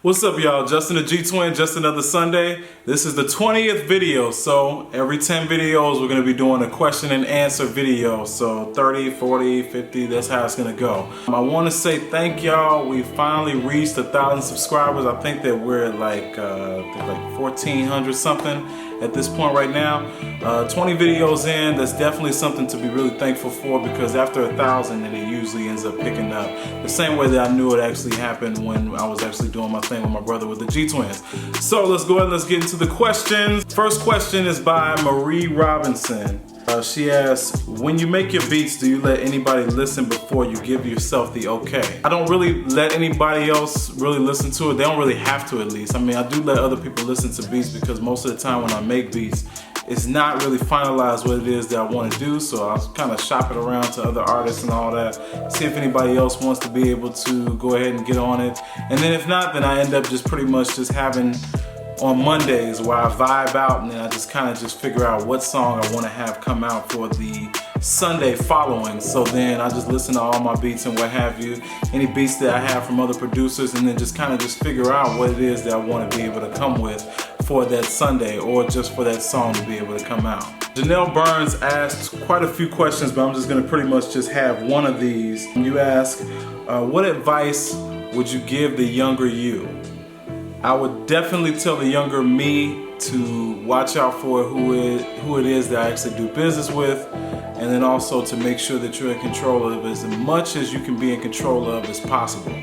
What's up, y'all? Justin the Gtwin, just another Sunday. This is the 20th video, so every 10 videos we're going to be doing a question and answer video. So 30, 40, 50, that's how it's going to go. I want to say thank y'all. We finally reached 1,000 subscribers. I think that we're at like 1,400 something at this point right now. 20 videos in, that's definitely something to be really thankful for, because after 1,000 then it usually ends up picking up the same way that I knew it actually happened when I was actually doing my thing with my brother with the Gtwins. So let's go ahead and let's get into the questions. First question is by Marie Robinson. She asks, when you make your beats, do you let anybody listen before you give yourself the okay? I don't really let anybody else really listen to it. They don't really have to, at least. I mean, I do let other people listen to beats, because most of the time when I make beats, it's not really finalized what it is that I want to do. So I'll kind of shop it around to other artists and all that, see if anybody else wants to be able to go ahead and get on it. And then if not, then I end up just pretty much just having on Mondays where I vibe out, and then I just kind of just figure out what song I want to have come out for the Sunday following. So then I just listen to all my beats and what have you, any beats that I have from other producers, and then just kind of just figure out what it is that I want to be able to come with for that Sunday, or just for that song to be able to come out. Janelle Burns asked quite a few questions, but I'm just going to pretty much just have one of these. You ask, what advice would you give the younger you? I would definitely tell the younger me to watch out for who it is that I actually do business with, and then also to make sure that you're in control of as much as you can be in control of as possible.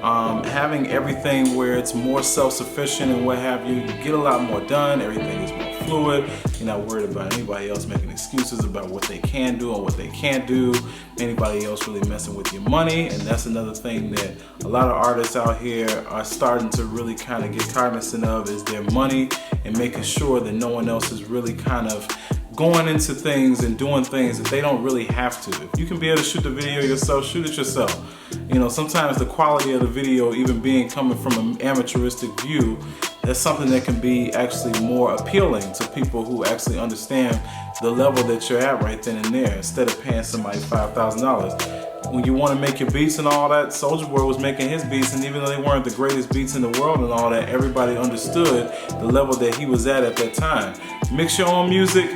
Having everything where it's more self-sufficient and what have you, you get a lot more done, everything is more fluid, you're not worried about anybody else making excuses about what they can do and what they can't do, anybody else really messing with your money. And that's another thing that a lot of artists out here are starting to really kind of get cognizant of, is their money, and making sure that no one else is really kind of going into things and doing things that they don't really have to. If you can be able to shoot the video yourself, shoot it yourself. You know, sometimes the quality of the video, even being coming from an amateuristic view, that's something that can be actually more appealing to people who actually understand the level that you're at right then and there, instead of paying somebody $5,000. When you want to make your beats and all that, Soulja Boy was making his beats, and even though they weren't the greatest beats in the world and all that, everybody understood the level that he was at that time. Mix your own music.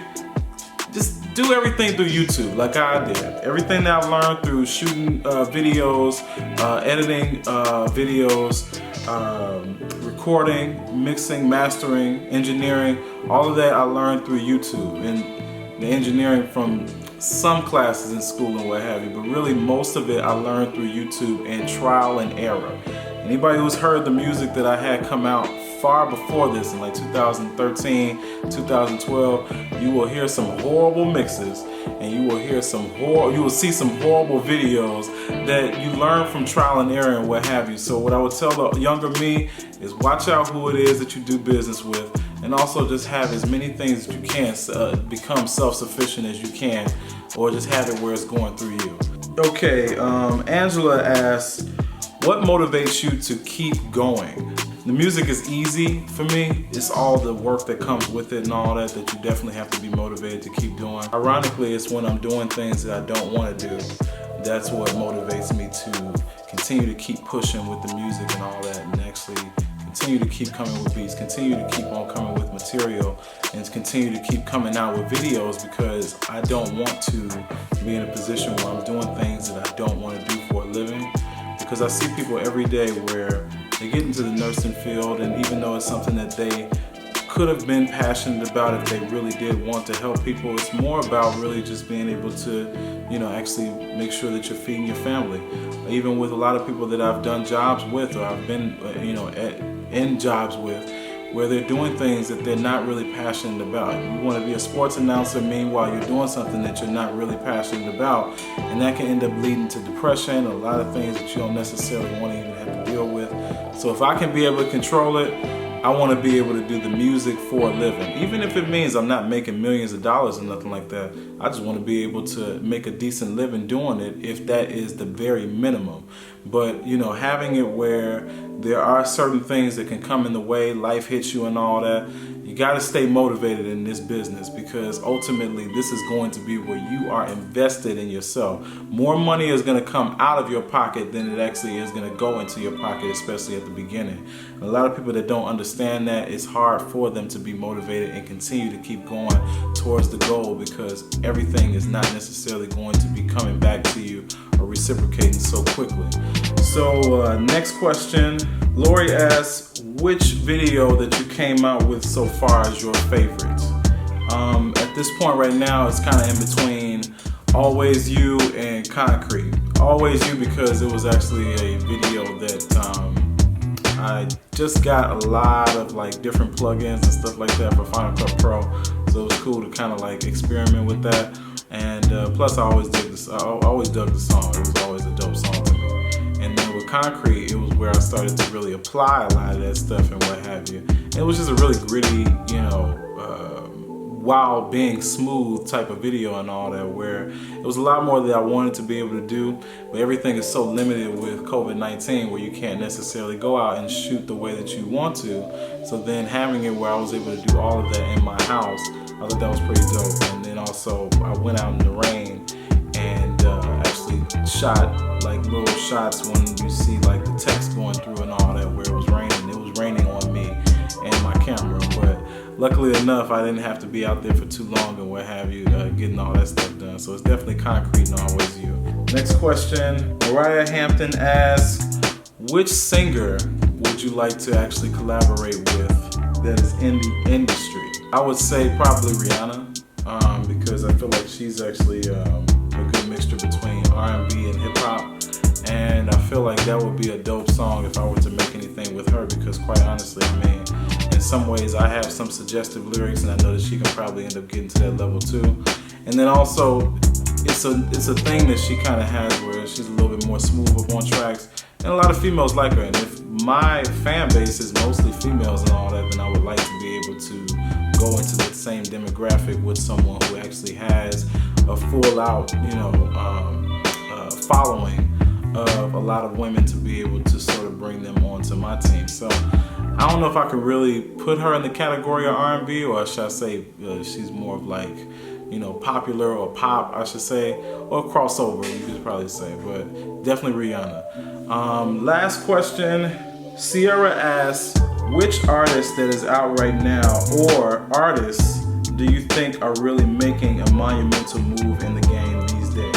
Just do everything through YouTube like I did. Everything that I've learned through shooting videos, editing videos, recording, mixing, mastering, engineering, all of that I learned through YouTube, and the engineering from some classes in school and what have you, but really most of it I learned through YouTube and trial and error. Anybody who's heard the music that I had come out far before this, in like 2013, 2012, you will hear some horrible mixes, and you will hear you will see some horrible videos that you learn from trial and error and what have you. So what I would tell the younger me is watch out who it is that you do business with, and also just have as many things as you can, become self-sufficient as you can, or just have it where it's going through you. Okay, Angela asks, what motivates you to keep going? The music is easy for me. It's all the work that comes with it and all that you definitely have to be motivated to keep doing. Ironically, it's when I'm doing things that I don't want to do, that's what motivates me to continue to keep pushing with the music and all that, and actually continue to keep coming with beats, continue to keep on coming with material, and continue to keep coming out with videos, because I don't want to be in a position where I'm doing things that I don't want to do for a living. Because I see people every day where they get into the nursing field, and even though it's something that they could have been passionate about if they really did want to help people, it's more about really just being able to, you know, actually make sure that you're feeding your family. Even with a lot of people that I've done jobs with, or I've been, you know, in jobs with, where they're doing things that they're not really passionate about. You want to be a sports announcer, meanwhile you're doing something that you're not really passionate about, and that can end up leading to depression, a lot of things that you don't necessarily want to even have to deal with. So if I can be able to control it, I want to be able to do the music for a living. Even if it means I'm not making millions of dollars or nothing like that, I just want to be able to make a decent living doing it, if that is the very minimum. But you know, having it where there are certain things that can come in the way, life hits you and all that, you got to stay motivated in this business, because ultimately this is going to be where you are invested in yourself. More money is going to come out of your pocket than it actually is going to go into your pocket, especially at the beginning. And a lot of people that don't understand that, it's hard for them to be motivated and continue to keep going towards the goal, because everything is not necessarily going to be coming back to you or reciprocating so quickly. So next question, Lori asks, which video that you came out with so far is your favorite? At this point right now, it's kind of in between Always You and Concrete. Always You because it was actually a video that I just got a lot of like different plugins and stuff like that for Final Cut Pro, so it was cool to kind of like experiment with that. And plus I always dug the song. It was always a dope song to me. And then with Concrete, it was where I started to really apply a lot of that stuff and what have you. And it was just a really gritty, you know, while being smooth type of video and all that, where it was a lot more that I wanted to be able to do, but everything is so limited with COVID-19 where you can't necessarily go out and shoot the way that you want to. So then having it where I was able to do all of that in my house, I thought that was pretty dope. And then also I went out in the rain and actually shot like little shots when you see like the text going through and all that, where it was raining. It was raining on me and my camera, but luckily enough, I didn't have to be out there for too long and what have you, getting all that stuff done. So it's definitely Concrete and Always You. Next question, Mariah Hampton asks, which singer would you like to actually collaborate with that is in the industry? I would say probably Rihanna, because I feel like she's actually a good mixture between R&B and hip hop. And I feel like that would be a dope song if I were to make anything with her, because quite honestly, I mean, in some ways I have some suggestive lyrics and I know that she can probably end up getting to that level too. And then also it's a thing that she kind of has where she's a little bit more smooth up on tracks, and a lot of females like her. And if my fan base is mostly females and all that, then I would like to be able to go into that same demographic with someone who actually has a full out, you know, following of a lot of women, to be able to sort of bring them onto my team. So I don't know if I could really put her in the category of R&B, or should I say she's more of like, you know, popular or pop, I should say, or crossover, you could probably say, but definitely Rihanna. Last question, Sierra asks, which artist that is out right now, or artists, do you think are really making a monumental move in the game these days?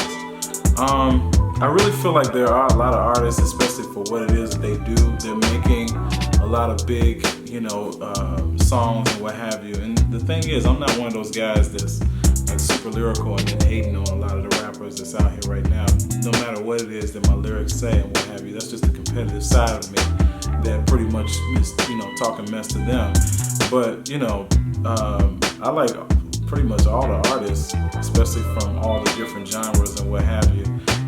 I really feel like there are a lot of artists, especially for what it is that they do. They're making a lot of big, you know, songs and what have you. And the thing is, I'm not one of those guys that's like super lyrical and then hating on a lot of the rappers that's out here right now. No matter what it is that my lyrics say and what have you, that's just the competitive side of me that pretty much is, you know, talking mess to them. But, you know, I like pretty much all the artists, especially from all the different genres and what have you.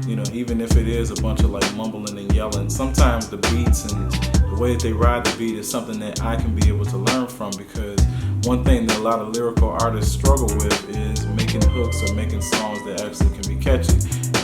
You know, even if it is a bunch of like mumbling and yelling, sometimes the beats and the way that they ride the beat is something that I can be able to learn from, because one thing that a lot of lyrical artists struggle with is making hooks or making songs that actually can be catchy.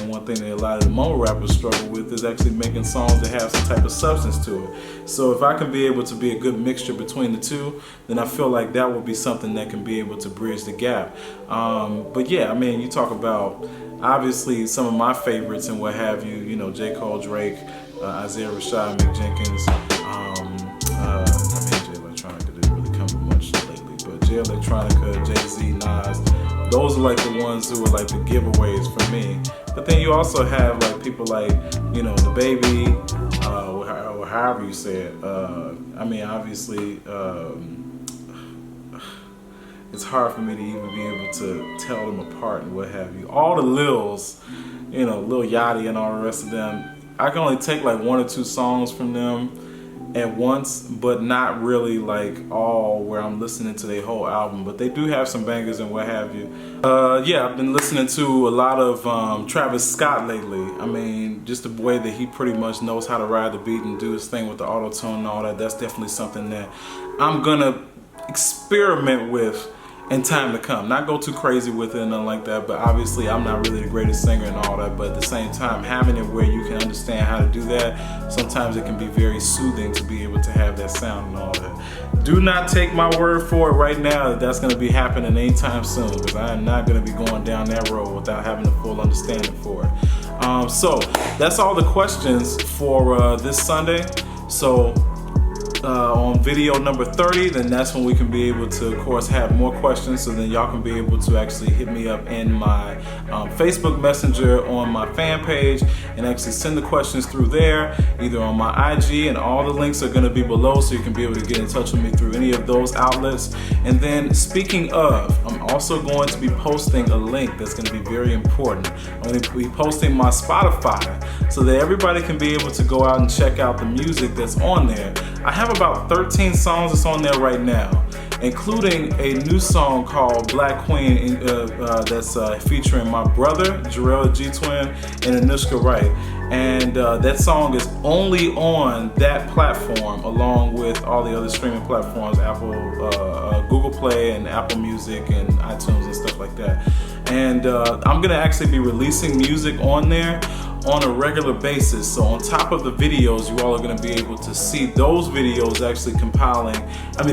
And one thing that a lot of the mumble rappers struggle with is actually making songs that have some type of substance to it. So if I can be able to be a good mixture between the two, then I feel like that would be something that can be able to bridge the gap. But yeah, I mean, you talk about obviously some of my favorites and what have you, you know, J. Cole, Drake, Isaiah Rashad, Mick Jenkins, I mean, Jay Electronica didn't really come with much lately, but Jay Electronica, Jay-Z, Nas, those are like the ones who are like the giveaways for me. But then you also have like people like, you know, The Baby, or however you say it. I mean, obviously, it's hard for me to even be able to tell them apart and what have you. All the Lils, you know, Lil Yachty and all the rest of them, I can only take like one or two songs from them at once, but not really like all where I'm listening to their whole album. But they do have some bangers and what have you. Yeah, I've been listening to a lot of Travis Scott lately. I mean, just the way that he pretty much knows how to ride the beat and do his thing with the auto-tune and all that, that's definitely something that I'm gonna experiment with in time to come. Not go too crazy with it and nothing like that, but obviously I'm not really the greatest singer and all that, but at the same time, having it where you can understand how to do that, sometimes it can be very soothing to be able to have that sound and all that. Do not take my word for it right now that that's going to be happening anytime soon, because I am not going to be going down that road without having a full understanding for it. So that's all the questions for this Sunday. So on video number 30, then that's when we can be able to, of course, have more questions, so then y'all can be able to actually hit me up in my Facebook Messenger on my fan page and actually send the questions through there, either on my IG, and all the links are going to be below, so you can be able to get in touch with me through any of those outlets. And then speaking of, I'm also going to be posting a link that's going to be very important. I'm going to be posting my Spotify so that everybody can be able to go out and check out the music that's on there. I have about 13 songs that's on there right now, including a new song called Black Queen that's featuring my brother, Gtwin, and Anushka Wright. And that song is only on that platform, along with all the other streaming platforms, Apple, Google Play, and Apple Music, and iTunes, and stuff like that. And I'm gonna actually be releasing music on there on a regular basis. So on top of the videos, you all are going to be able to see those videos actually compiling,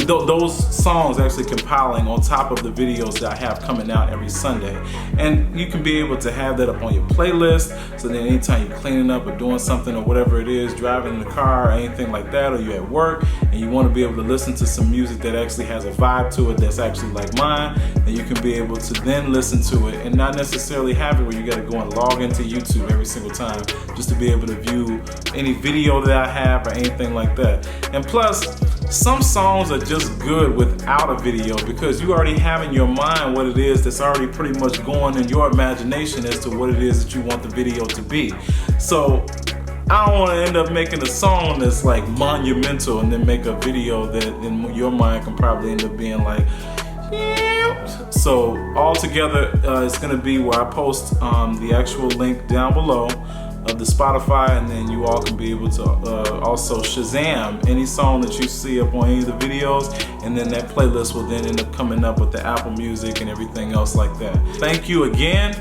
those songs actually compiling on top of the videos that I have coming out every Sunday. And you can be able to have that up on your playlist, so then anytime you're cleaning up or doing something or whatever it is, driving in the car or anything like that, or you're at work and you want to be able to listen to some music that actually has a vibe to it that's actually like mine, then you can be able to then listen to it and not necessarily have it where you got to go and log into YouTube every single time just to be able to view any video that I have or anything like that. And plus, some songs are just good without a video, because you already have in your mind what it is that's already pretty much going in your imagination as to what it is that you want the video to be. So I don't want to end up making a song that's like monumental and then make a video that in your mind can probably end up being like, yeah. So all together, it's going to be where I post the actual link down below of the Spotify, and then you all can be able to also Shazam any song that you see up on any of the videos, and then that playlist will then end up coming up with the Apple Music and everything else like that. Thank you again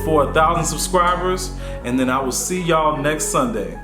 for 1,000 subscribers, and then I will see y'all next Sunday.